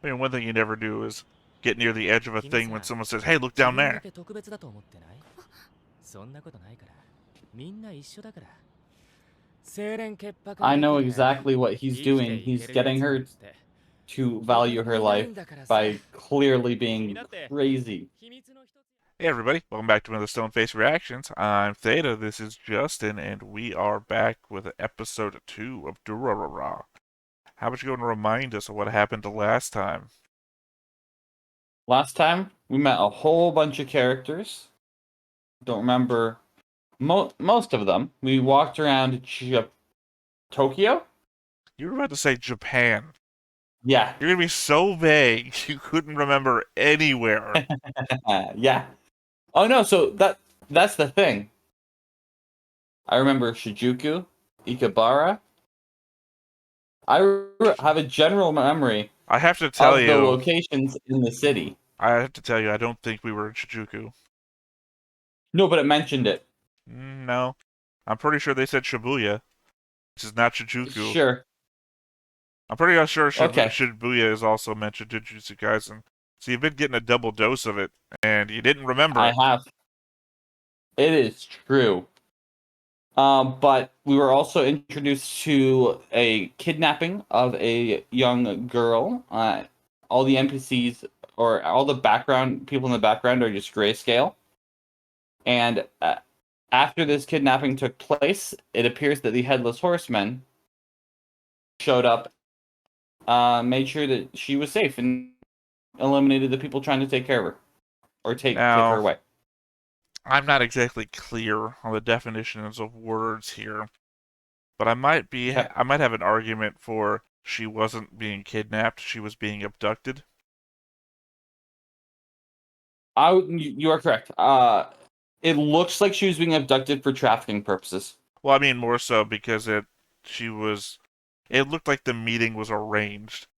I mean, one thing you never do is get near the edge of a thing when someone says, "Hey, look down there." I know exactly what he's doing. He's getting her to value her life by clearly being crazy. Hey everybody, welcome back to another Stoneface Reactions. I'm Theta, this is Justin, and we are back with episode 2 of Durarara. How about you go and remind us of what happened last time? Last time, we met a whole bunch of characters. Don't remember most of them. We walked around Tokyo? You were about to say Japan. Yeah. You're gonna be so vague, you couldn't remember anywhere. Yeah. Oh no, so that's the thing. I remember Shinjuku, Ikebara. Have a general memory I have to tell of the you, locations in the city. I don't think we were in Shinjuku. No, but it mentioned it. No. I'm pretty sure they said Shibuya, which is not Shinjuku. Sure. I'm pretty sure Okay. Shibuya is also mentioned in Jujutsu Kaisen. So you've been getting a double dose of it, and you didn't remember I it. have. It is true. But we were also introduced to a kidnapping of a young girl. All the NPCs or all the background people in the background are just grayscale. And after this kidnapping took place, it appears that the Headless Horseman showed up, made sure that she was safe, and eliminated the people trying to take care of her or take her Now, away. I'm not exactly clear on the definitions of words here, but I might Okay. have an argument for she wasn't being kidnapped, she was being abducted. You are correct. It looks like she was being abducted for trafficking purposes. Well, I mean more so because it looked like the meeting was arranged.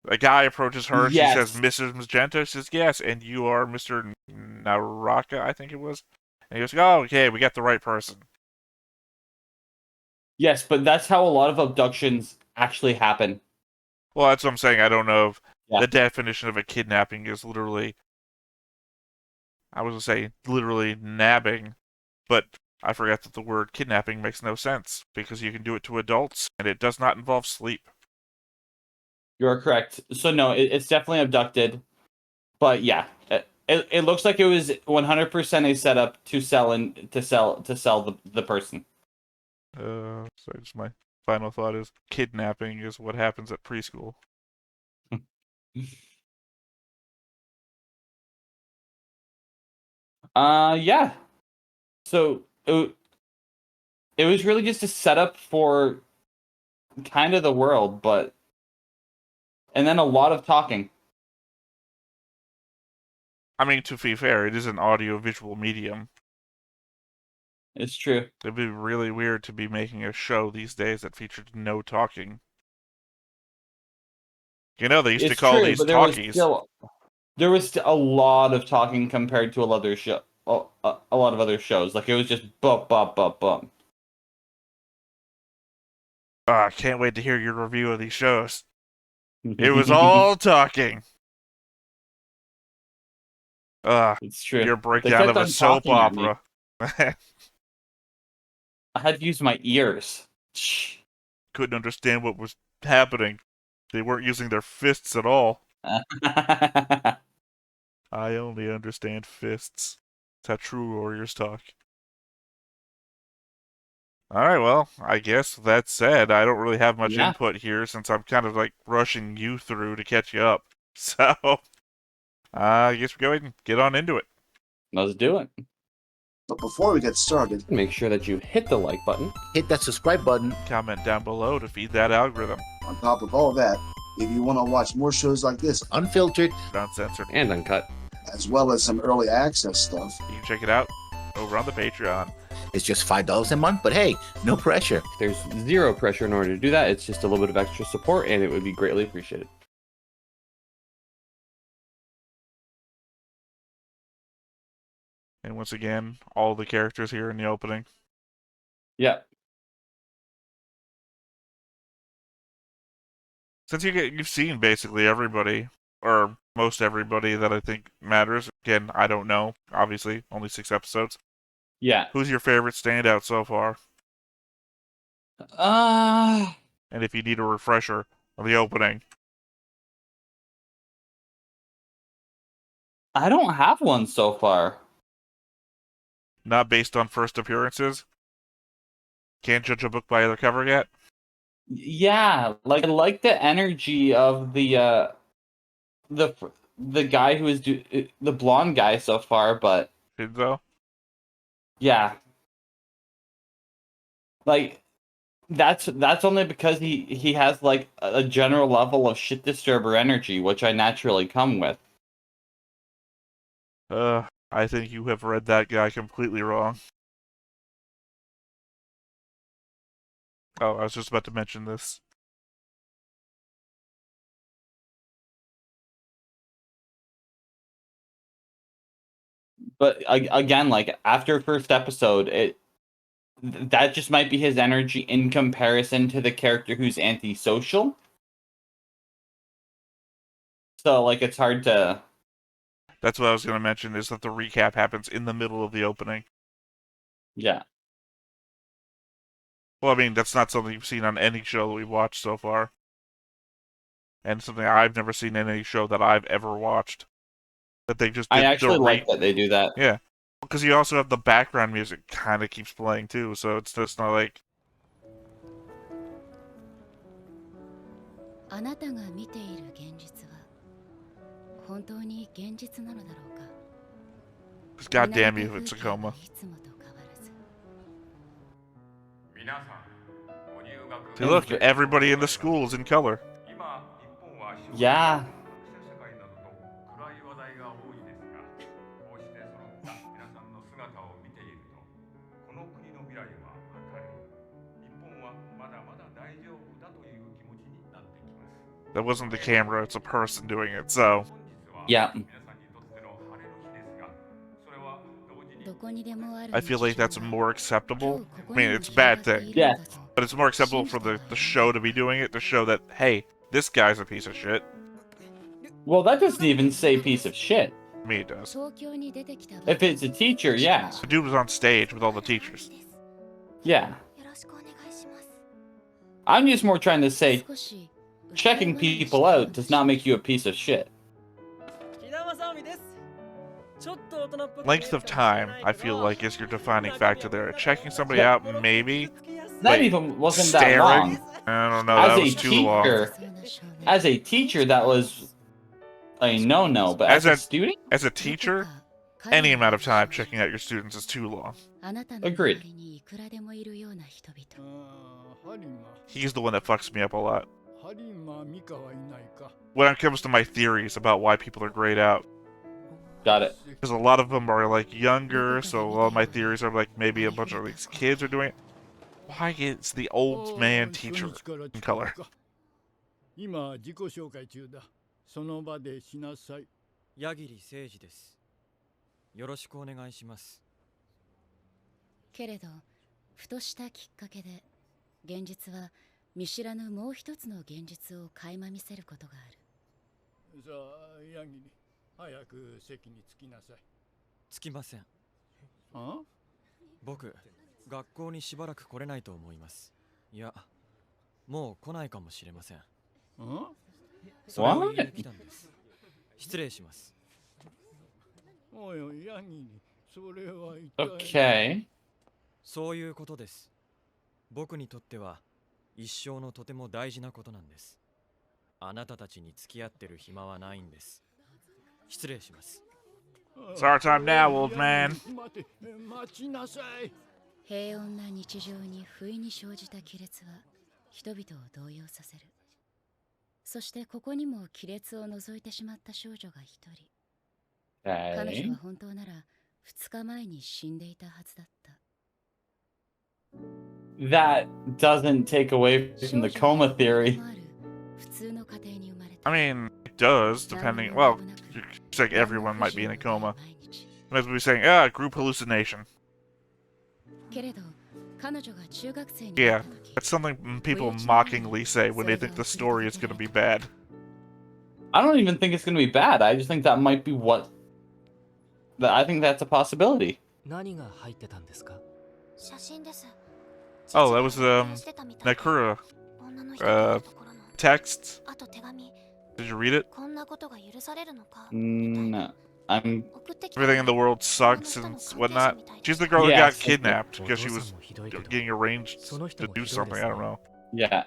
A guy approaches her, she says, Yes. "Mrs. Magenta," she says, "Yes, and you are Mr. Naraka," I think it was. And he goes, "Oh, okay, we got the right person." Yes, but that's how a lot of abductions actually happen. Well, that's what I'm saying. I don't know if Yeah. the definition of a kidnapping is literally, I was going to say literally nabbing, but I forgot that the word kidnapping makes no sense because you can do it to adults and it does not involve sleep. You are correct. So no, it's definitely abducted. But yeah, it looks like it was 100% a setup to sell the person. So just my final thought is kidnapping is what happens at preschool. Yeah. So it was really just a setup for kind of the world, but and then a lot of talking. I mean, to be fair, it is an audio-visual medium. It's true. It'd be really weird to be making a show these days that featured no talking. You know, they used to It's call true, these but talkies. there was a lot of talking compared to a lot of other shows. Like it was just bump bump bump bump. Ah, can't wait to hear your review of these shows. It was all talking. It's true. Your They breakdown kept of a on soap talking at me. opera. I had to use my ears. Shh. Couldn't understand what was happening. They weren't using their fists at all. I only understand fists. That's how true warriors talk. Alright, well, I guess that said, I don't really have much Yeah, input here since I'm kind of like rushing you through to catch you up. So, I guess we go ahead and get on into it. let's do it. But before we get started, Make sure that you hit the like button. hit that subscribe button. Comment down below to feed that algorithm. On top of all that, if you want to watch more shows like this, unfiltered, Uncensored. And uncut. as well as some early access stuff, You can check it out over on the Patreon. It's just $5 a month, but hey, no pressure. There's zero pressure in order to do that. It's just a little bit of extra support, and it would be greatly appreciated. And once again, all the characters here in the opening. Yeah. Since you've seen basically everybody, or most everybody that I think matters. Again, I don't know. Obviously, only 6 episodes. Yeah. Who's your favorite standout so far? Uh, And if you need a refresher on the opening, I don't have one so far. not based on first appearances. Can't judge a book by the cover yet. Yeah, like I like the energy of the guy who is the blonde guy so far, but Shinzo. yeah, like that's only because he has like a general level of shit disturber energy, which I naturally come with. I think you have read that guy completely wrong. Oh, I was just about to mention this. But again, like after first episode, that just might be his energy in comparison to the character who's antisocial. So like it's hard to. That's what I was going to mention, is that the recap happens in the middle of the opening. Yeah. Well, I mean, that's not something you've seen on any show that we've watched so far. And something I've never seen in any show that I've ever watched. That they just did I actually like that they do that. Yeah. Because you also have the background music kind of keeps playing too, so it's just not like... あなたが見ている現実は本当に現実なのだろうか。 Because goddamn you if it's a coma. いつもと変わらず。 See, look, everybody in the school is in color. Yeah. That wasn't the camera, it's a person doing it, so... Yeah. I feel like that's more acceptable. I mean, it's a bad thing. Yeah. But it's more acceptable for the show to be doing it, to show that, hey, this guy's a piece of shit. Well, that doesn't even say piece of shit. To me, it does. If it's a teacher, yeah. The dude was on stage with all the teachers. Yeah. I'm just more trying to say, checking people out does not make you a piece of shit. Length of time, I feel like, is your defining factor there. Checking somebody out, maybe. That Wait, even wasn't that staring? long. I don't know, As that a was too long. as a teacher, that was a no-no. But as a student, As a teacher, any amount of time checking out your students is too long. Agreed. He's the one that fucks me up a lot. When it comes to my theories about why people are grayed out. Got it. Because a lot of them are, like, younger, so a lot of my theories are, like, maybe a bunch of these kids are doing it. Why is the old man teacher in color? 今自己紹介中だ。その場でしなさい。矢切誠二です。よろしくお願いします。けれど、ふとしたきっかけで、現実は見知らぬもう一つの現実を垣間見せることがある。さあ、矢切、早く席に着きなさい。着きません。あ？僕、学校にしばらく来れないと思います。いや、もう来ないかもしれません。あ？それを言いに来たんです。失礼します。おいおい、ヤギに、それは一Okay. 体。そういうことです。僕にとっては一生のとても大事なことなんです。あなたたちに付き合ってる暇はないんです。失礼します。It's our time now, old man. 待ちなさい。平穏な日常に不意に生じた亀裂は人々を動揺させる。そしてここにも亀裂を除いてしまった少女が一人。彼女は本当なら2日前に死んでいたはずだった。That doesn't take away from the coma theory. I mean, it does, depending... Well, it's like everyone might be in a coma. As we were saying, group hallucination. けれど Yeah, that's something people mockingly say when they think the story is going to be bad. I don't even think it's going to be bad. I just think that might be what. I think that's a possibility. Oh, that was Nakura text. Did you read it? No, I'm. Everything in the world sucks and whatnot. She's the girl who got kidnapped because she was getting arranged to do something. I don't know. Yeah.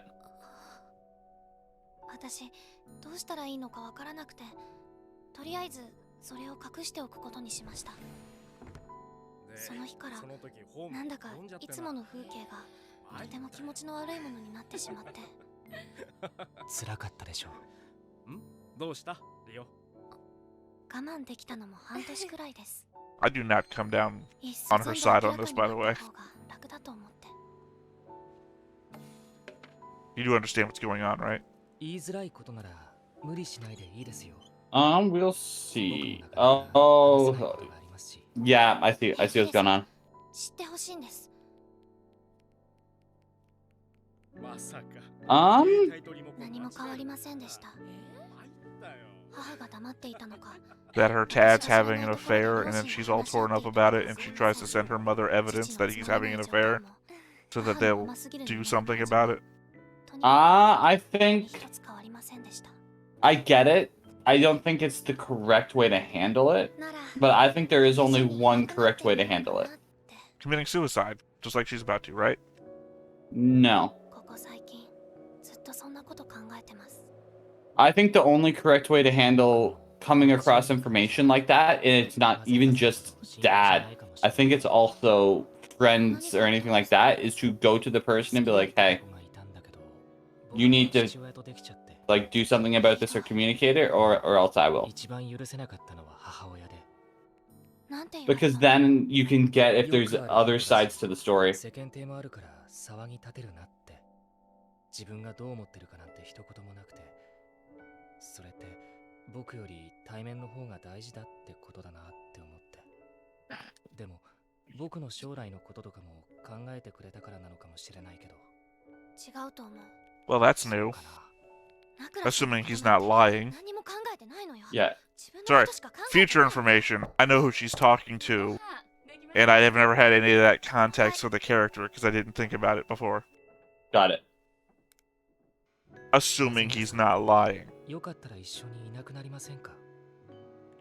私どうしたらいいのかわからなくて、とりあえずそれを隠しておくことにしました。その日からなんだかいつもの風景がとても気持ちの悪いものになってしまって。辛かったでしょう。どうしたリオ？我慢できたのも半年くらいです。I do not come down on her side on this, by the way. 楽だと思って。You do understand what's going on, right? 言いづらいことなら無理しないでいいですよ。We'll see. Oh, yeah, I see what's going on. 知ってほしいんです。何も変わりませんでした。母が黙っていたのか。That her dad's having an affair, and then she's all torn up about it, and she tries to send her mother evidence that he's having an affair, so that they'll do something about it. I think I get it. I don't think it's the correct way to handle it, but I think there is only one correct way to handle it. Committing suicide, just like she's about to, right? No. I think the only correct way to handle coming across information like that, and it's not even just dad, I think it's also friends or anything like that, is to go to the person and be like, hey, you need to like do something about this or communicate it, or else I will. Because then you can get if there's other sides to the story. 自分がどう思ってるかなんて一言もなくて、それって僕より対面の方が大事だってことだなって思って。でも僕の将来のこととかも考えてくれたからなのかもしれないけど。違うと思う。Well, that's new. Assuming he's not lying. Yeah. Sorry, future information. I know who she's talking to, and I have never had any of that context for the character because I didn't think about it before. Got it. Assuming he's not lying. よかったら一緒にいなくなりませんか？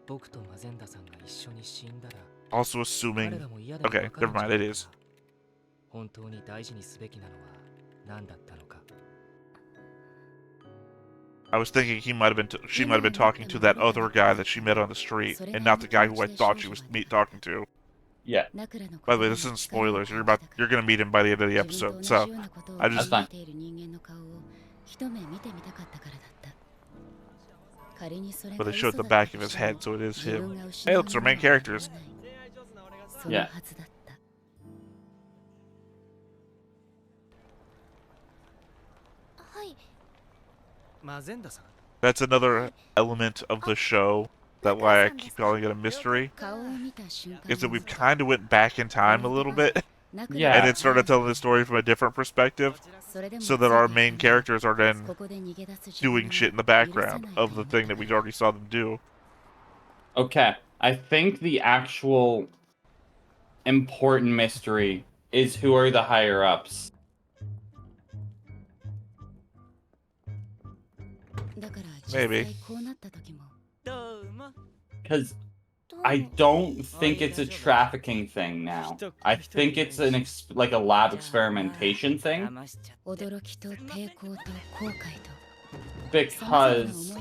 僕とマゼンダさんが一緒に死んだら。Also assuming. Okay, never mind. It is. 本当に大事にすべきなのは何だったのか。I was thinking she might have been talking to that other guy that she met on the street, and not the guy who I thought she was talking to. Yeah. By the way, this isn't spoilers. You're gonna meet him by the end of the episode, so I just. That's fine. But they showed the back of his head, so it is him. Hey, look, it's our main characters. Yeah. That's another element of the show. That why I keep calling it a mystery. Is that we've kind of went back in time a little bit. Yeah. And it started telling the story from a different perspective. So that our main characters are then doing shit in the background of the thing that we already saw them do. Okay. I think the actual important mystery is who are the higher ups. Maybe. Because I don't think it's a trafficking thing now. I think it's like a lab experimentation thing. Because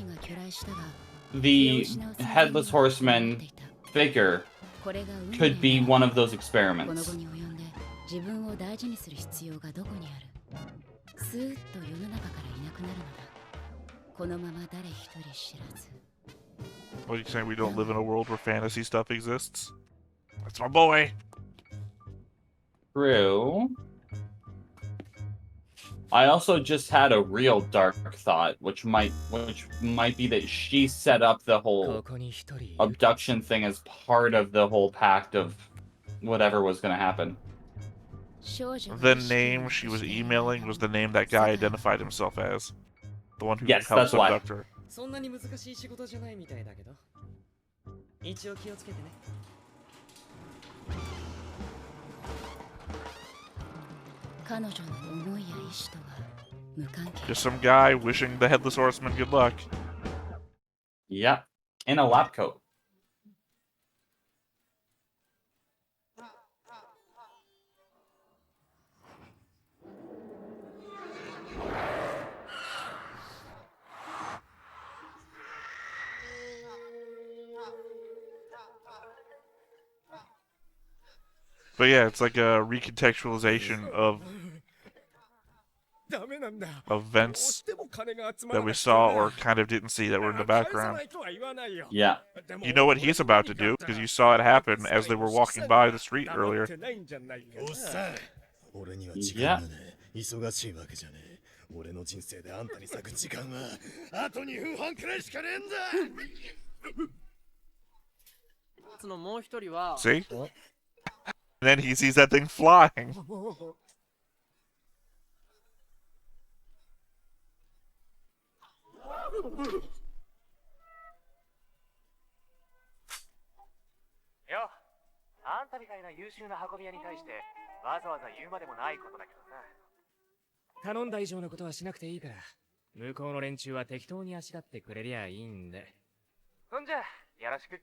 the Headless Horseman figure could be one of those experiments. What are you saying? We don't live in a world where fantasy stuff exists? That's my boy! True. I also just had a real dark thought, which might be that she set up the whole abduction thing as part of the whole pact of whatever was going to happen. the name she was emailing was the name that guy identified himself as. The one who Yes, helped that's why. abduct her. そんなに難しい仕事じゃないみたいだけど。一応気をつけてね。彼女の思いや意志とは無関係。 Just some guy wishing the Headless Horseman good luck. Yep. In a lab coat. But yeah, it's like a recontextualization of events that we saw or kind of didn't see that were in the background. Yeah. You know what he's about to do because you saw it happen as they were walking by the street earlier. Yeah. 忙しいわけじゃねえ。俺の人生であんたに咲く時間はあと2分半くらいしかねえんだ。そのもう一人は See? And then he sees that thing flying. よ、あんたみたいな優秀な運び屋に対してわざわざ言うまでもないことだけどさ。頼んだ以上のことはしなくていいから、向こうの連中は適当にあしらってくれりゃいいんで。ほんじゃ、よろしく。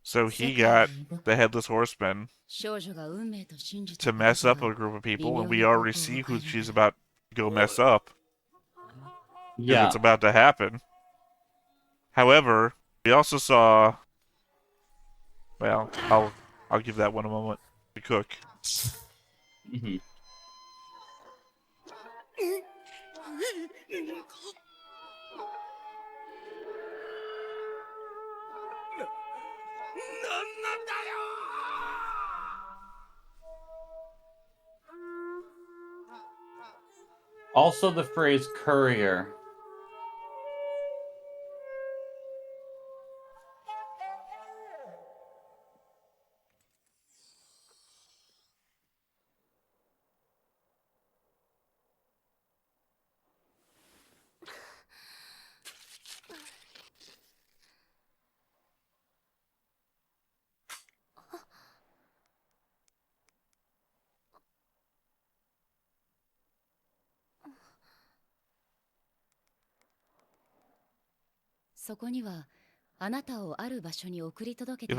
So he got the Headless Horseman to mess up a group of people, and we already see who she's about to go mess up. Yeah. It's about to happen. However, we also saw... Well, I'll give that one a moment to cook. Mm-hmm. Also the phrase courier. If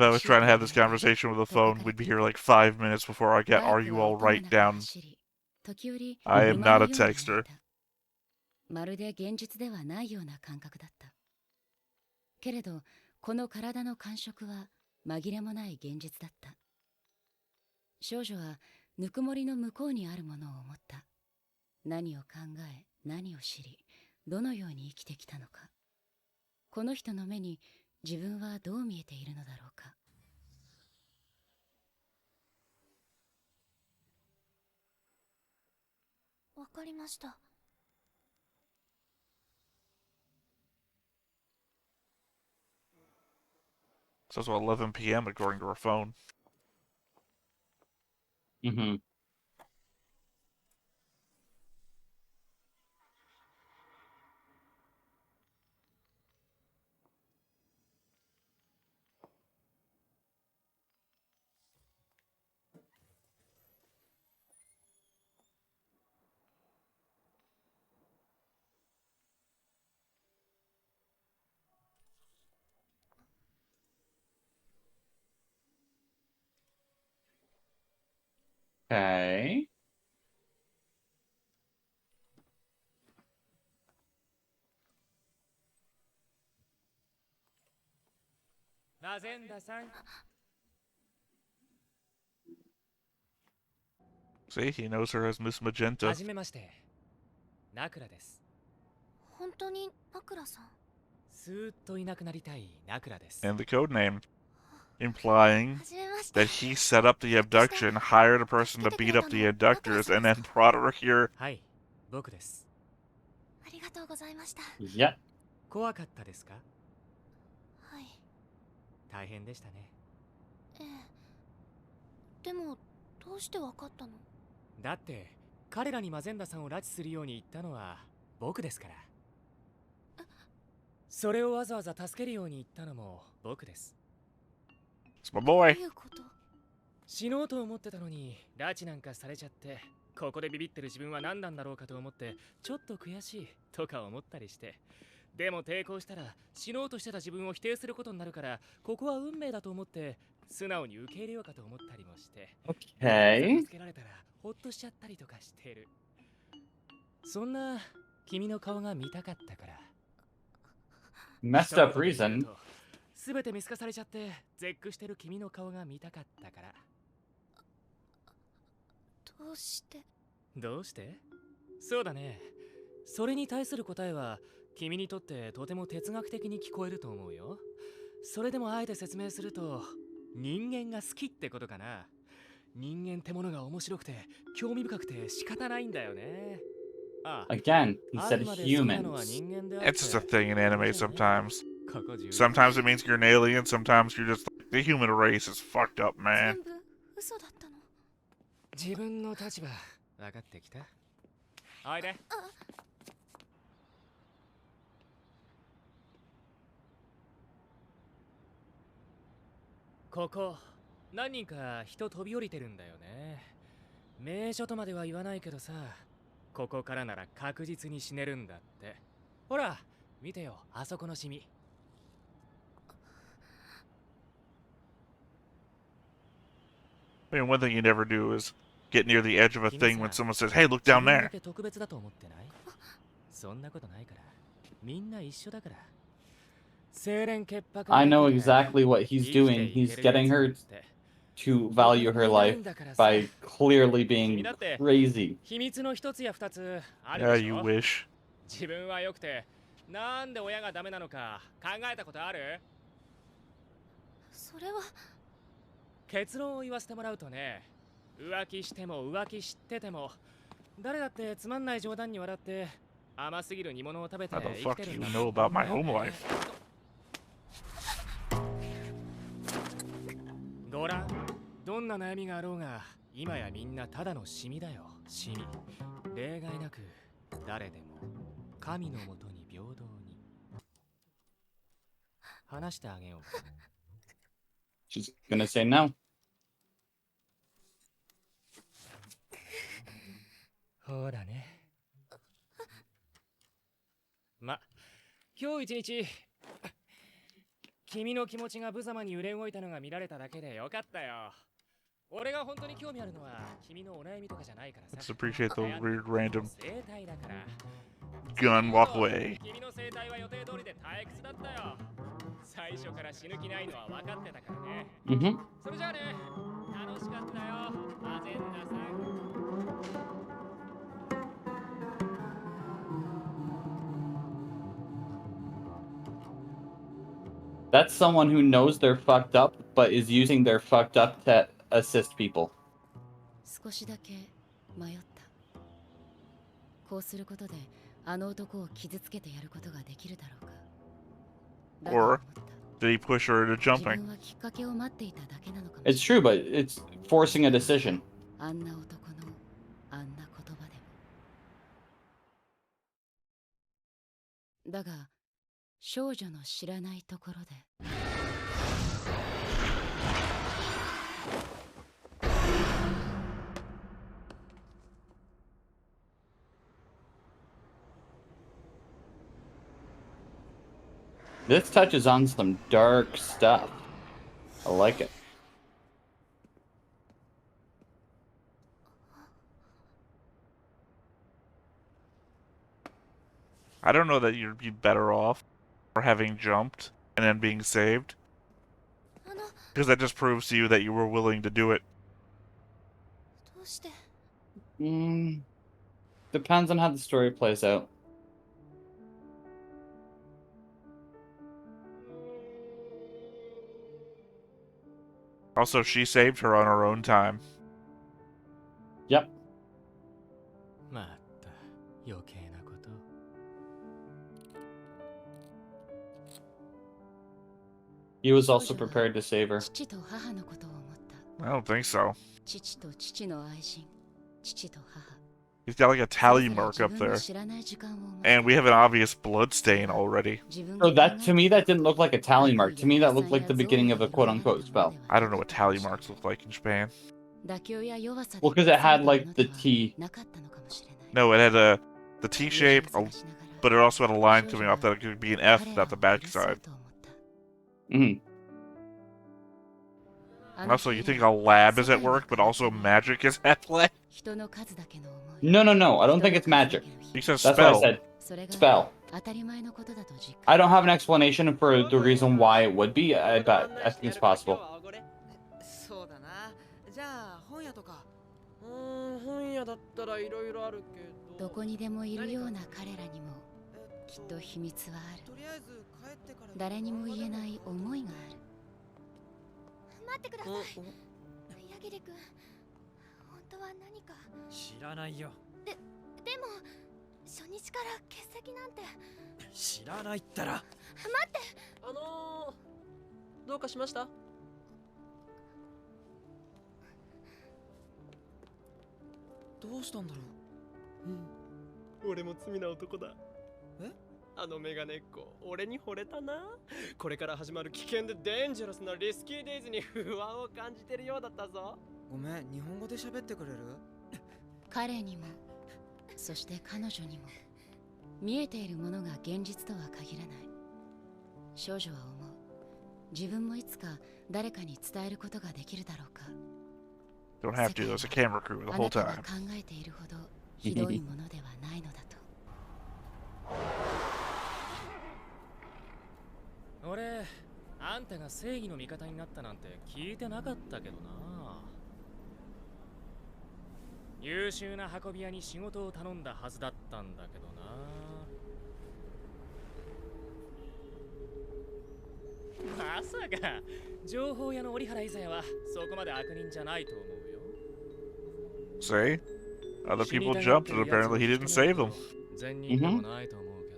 I was trying to have this conversation with a phone, we'd be here like 5 minutes before I get, are you all right down? I am not a texter. まるで現実ではないような感覚だった。けれど、この体の感触は紛れもない現実だった。少女はぬくもりの向こうにあるものを思った。何を考え、何を知り、どのように生きてきたのか。この人の目に自分はどう見えているのだろうか。わかりました。It's also 11 p.m. according to her phone. Mm-hmm. Okay. See, he knows her as Miss Magenta. はじめまして。ナクラです。本当にナクラさん。スーッといなくなりたいナクラです。 And the code name, implying that he set up the abduction, hired a person to beat up the abductors, and then brought her here. はい、僕です。ありがとうございました。Yep. 怖かったですか？はい。大変でしたね。ええ。でもどどうしてわかったの？だって彼らにマゼンダさんを拉致するように言ったのは僕ですから。それをわざわざ助けるように言ったのも僕です。It's my boy. どういうこと？死のうと思ってたのに拉致なんかされちゃって、ここでビビってる自分は何なんだろうかと思ってちょっと悔しいとか思ったりして。でも抵抗したら死のうとしてた自分を否定することになるから、ここは運命だと思って素直に受け入れようかと思ったりもして。Okay. 助けられたらほっとしちゃったりとかしてる。そんな君の顔が見たかったから。Messed up reason. すべて見透かされちゃって絶句してる君の顔が見たかったから。どうして？どうして？そうだね。それに対する答えは君にとってとても哲学的に聞こえると思うよ。それでもあえて説明すると、人間が好きってことかな。人間ってものが面白くて興味深くて仕方ないんだよね。Again, he said humans. It's just a thing in anime sometimes. Sometimes it means you're an alien, sometimes you're just like, the human race is fucked up, man. 全部嘘だったの？自分の立場分かってきた？おいで。ここ何人か人飛び降りてるんだよね。名所とまでは言わないけどさ、ここからなら確実に死ねるんだって。ほら見てよ、あそこのシミ。I mean, one thing you never do is get near the edge of a thing when someone says, hey, look down there. 特別だと思ってない？そんなことないから。みんな一緒だから。I know exactly what he's doing. He's getting her to value her life by clearly being crazy. Yeah, you wish. 自分は良くてなんで親がダメなのか考えたことある？それは結論を言わせてもらうとね、浮気しても浮気知ってても誰だってつまんない冗談に笑って甘すぎる煮物を食べて How the 生き fuck て do る you んだ。 know about my home life? ごらん、どんな悩みがあろうが今やみんなただのシミだよ。シミ。例外なく誰でも神のもとに平等に。話してあげよう。She's gonna say no. ほらね。ま、今日一日君の気持ちが無様に揺れ動いたのが見られただけでよかったよ。俺が本当に興味あるのは君のお悩みとかじゃないからさ。 Let's appreciate the weird random 生態だから。 gun walk away. 君の生態は予定通りで退屈だったよ。最初から死ぬ気ないのは分かってたからね。それじゃあね、楽しかったよ、マゼンダさん。That's someone who knows they're fucked up, but is using their fucked up to assist people. 少しだけ迷った。こうすることであの男を傷つけてやることができるだろうか。 Or did he push her into 自 jumping? 分はきっかけを待っていただけなのかも。 It's true, but it's forcing a decision. あんな男のあんな言葉でも。だが少女の知らないところで。 This touches on some dark stuff. I like it. I don't know that you'd be better off for having jumped and then being saved. Because that just proves to you that you were willing to do it. どうして？ Depends on how the story plays out. Also, she saved her on her own time. Yep. また余計なこと。 He was also prepared to save her. 父と母のことを思った。I don't think so. 父と父の愛人、父と母。 He's got like a tally mark up there. And we have an obvious blood stain already. So that, to me, that didn't look like a tally mark. To me, that looked like the beginning of a quote-unquote spell. I don't know what tally marks look like in Japan. Well, because it had like the T. No, it had the T shape, but it also had a line coming off that it could be an F at the backside. Mm-hmm. And also, you think a lab is at work, but also magic is at play? No, I don't think it's magic. You said That's spell. what I said. Spell. I don't have an explanation for the reason why it would be, but I think it's possible. そうだな。じゃあ本屋とか。本屋だったらいろいろあるけど。どこにでもいるような彼らにもきっと秘密はある。とりあえず帰ってから。誰にも言えない思いがある。待ってください。矢切君、本当は何か。知らないよ。でも初日から欠席なんて。知らないったら。待って。どうかしました？どうしたんだろう。俺も罪な男だ。え？あのメガネっ子、俺に惚れたな。これから始まる危険でデンジャラスなリスキーデイズに不安を感じてるようだったぞ。ごめん、日本語で喋ってくれる？彼にも、そして彼女にも、見えているものが現実とは限らない。少女は思う。自分もいつか誰かに伝えることができるだろうか。Don't have to, there's a camera crew the whole time. あなたが考えているほどひどいものではないのだと。俺、あんたが正義の味方になったなんて聞いてなかったけどな。優秀な運び屋に仕事を頼んだはずだったんだけどな。まさか情報屋の折原伊佐也はそこまで悪人じゃないと思うよ。See? Other people jumped and apparently he didn't save them. 善人でもないと思うけ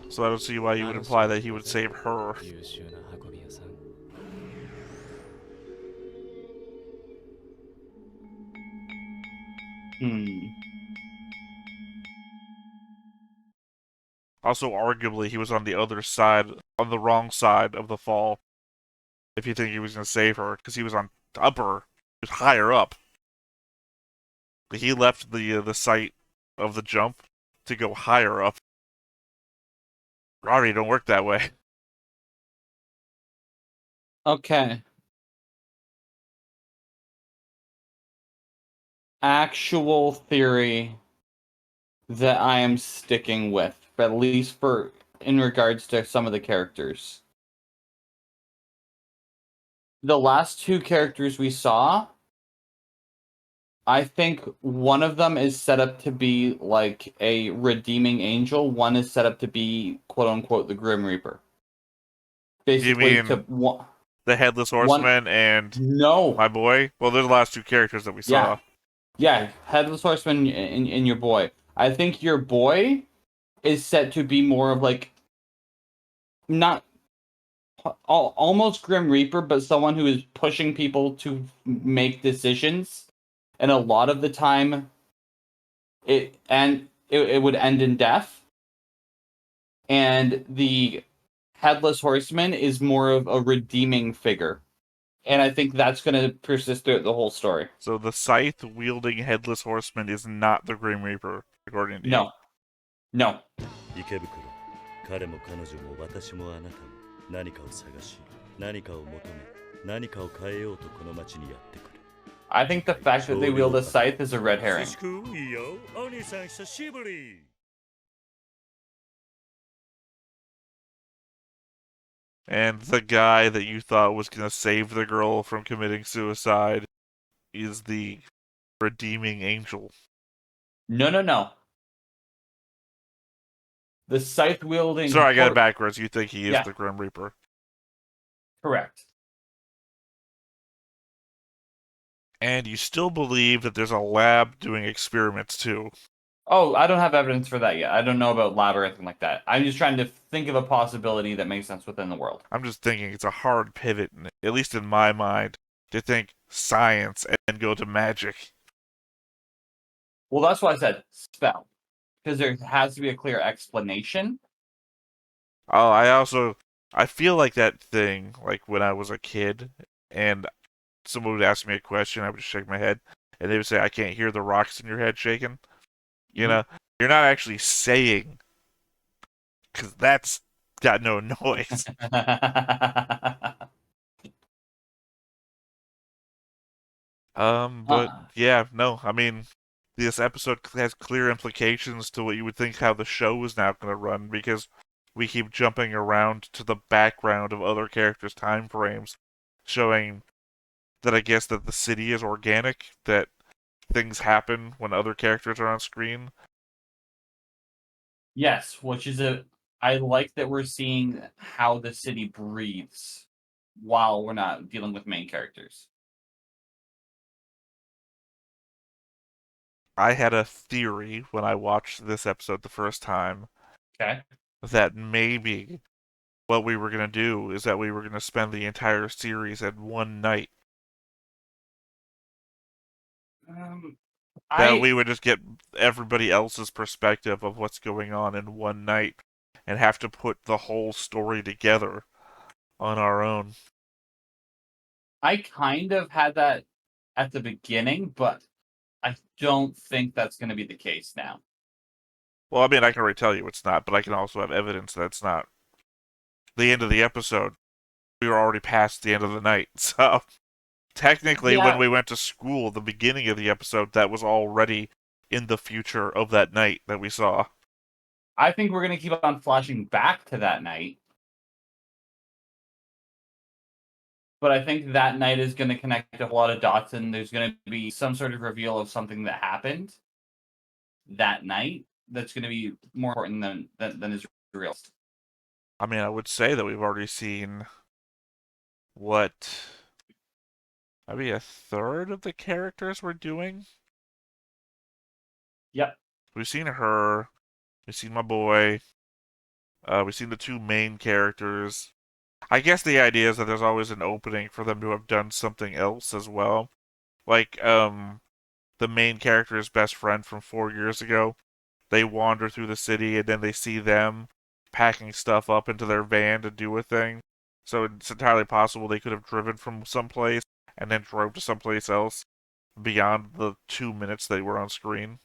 ど。So I don't see why you would imply that he would save her. 優秀な運び屋さん。Also, arguably, he was on the other side, on the wrong side of the fall. If you think he was going to save her, because he was on upper, he was higher up. He left the site of the jump to go higher up. Rari don't work that way. Okay. Actual theory that I am sticking with, at least for in regards to some of the characters. The last two characters we saw, I think one of them is set up to be like a redeeming angel. One is set up to be quote unquote the Grim Reaper. Basically, you mean the Headless Horseman and no my boy? Well, they're the last two characters that we saw. Yeah, Headless Horseman and your boy. I think your boy is set to be more of like not almost Grim Reaper, but someone who is pushing people to make decisions. And a lot of the time, it would end in death. And the Headless Horseman is more of a redeeming figure. And I think that's going to persist throughout the whole story. So the scythe-wielding Headless Horseman is not the Grim Reaper, according to you. No. 池袋、彼も彼女も私もあなたも何かを探し、何かを求め、何かを変えようとこの街にやってくる。I think the fact that they wield a scythe is a red herring. And the guy that you thought was going to save the girl from committing suicide is the redeeming angel. No. The scythe wielding. Sorry, I got it backwards. You think he is the Grim Reaper? Correct. And you still believe that there's a lab doing experiments too. Oh, I don't have evidence for that yet. I don't know about lab or anything like that. I'm just trying to think of a possibility that makes sense within the world. I'm just thinking it's a hard pivot, at least in my mind, to think science and go to magic. Well, that's why I said spell. Because there has to be a clear explanation. Oh, I feel like that thing, like when I was a kid and someone would ask me a question, I would just shake my head, and they would say, I can't hear the rocks in your head shaking. You know, you're not actually saying, because that's got no noise. But yeah, no, I mean, this episode has clear implications to what you would think how the show is now going to run, because we keep jumping around to the background of other characters' time frames, showing that I guess that the city is organic, that things happen when other characters are on screen. Yes, which is I like that we're seeing how the city breathes while we're not dealing with main characters. I had a theory when I watched this episode the first time. Okay. That maybe what we were going to do is that we were going to spend the entire series at one night. That we would just get everybody else's perspective of what's going on in one night and have to put the whole story together on our own. I kind of had that at the beginning, but I don't think that's going to be the case now. Well, I mean, I can already tell you it's not, but I can also have evidence that it's not. The end of the episode, we were already past the end of the night, so technically when we went to school, the beginning of the episode, that was already in the future of that night that we saw. I think we're going to keep on flashing back to that night. But I think that night is going to connect a lot of dots, and there's going to be some sort of reveal of something that happened that night that's going to be more important than is real. I mean, I would say that we've already seen what, maybe a third of the characters we're doing? Yep. We've seen her, we've seen my boy, we've seen the two main characters. I guess the idea is that there's always an opening for them to have done something else as well. Like, the main character's best friend from 4 years ago. They wander through the city and then they see them packing stuff up into their van to do a thing. So it's entirely possible they could have driven from someplace and then drove to someplace else beyond the 2 minutes they were on screen.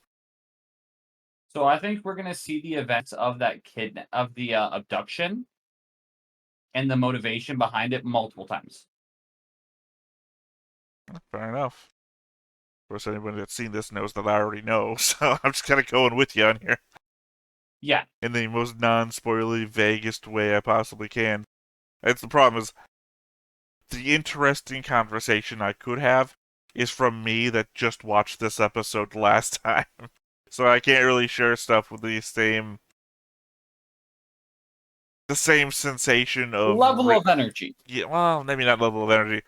So I think we're going to see the events of that abduction and the motivation behind it multiple times. Fair enough. Of course, anybody that's seen this knows that I already know, so I'm just kind of going with you on here. Yeah. In the most non-spoilery, vaguest way I possibly can. That's the problem is, the interesting conversation I could have is from me that just watched this episode last time. So I can't really share stuff with the same sensation of level of energy. Yeah, well, maybe not level of energy.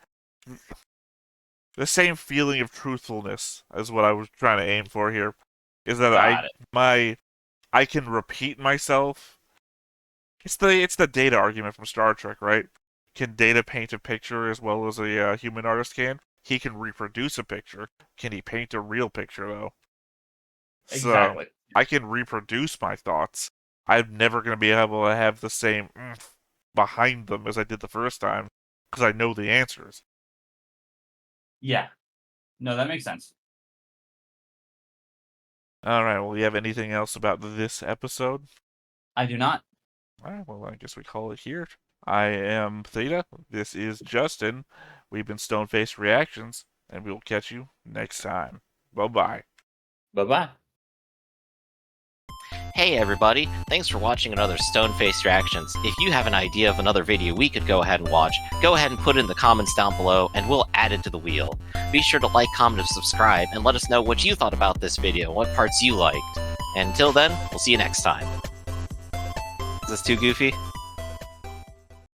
The same feeling of truthfulness is what I was trying to aim for here. Is that I can repeat myself. It's the Data argument from Star Trek, right? Can Data paint a picture as well as a human artist can? He can reproduce a picture. Can he paint a real picture, though? Exactly. So, I can reproduce my thoughts. I'm never going to be able to have the same oomph behind them as I did the first time, because I know the answers. Yeah. No, that makes sense. Alright, well, you have anything else about this episode? I do not. Alright, well, I guess we call it here. I am Theta. This is Justin. We've been Stone-Faced Reactions, and we'll catch you next time. Bye-bye. Bye-bye. Hey everybody, thanks for watching another Stone-Faced Reactions. If you have an idea of another video we could go ahead and watch, go ahead and put it in the comments down below and we'll add it to the wheel. Be sure to like, comment, and subscribe, and let us know what you thought about this video and what parts you liked. And until then, we'll see you next time. Is this too goofy?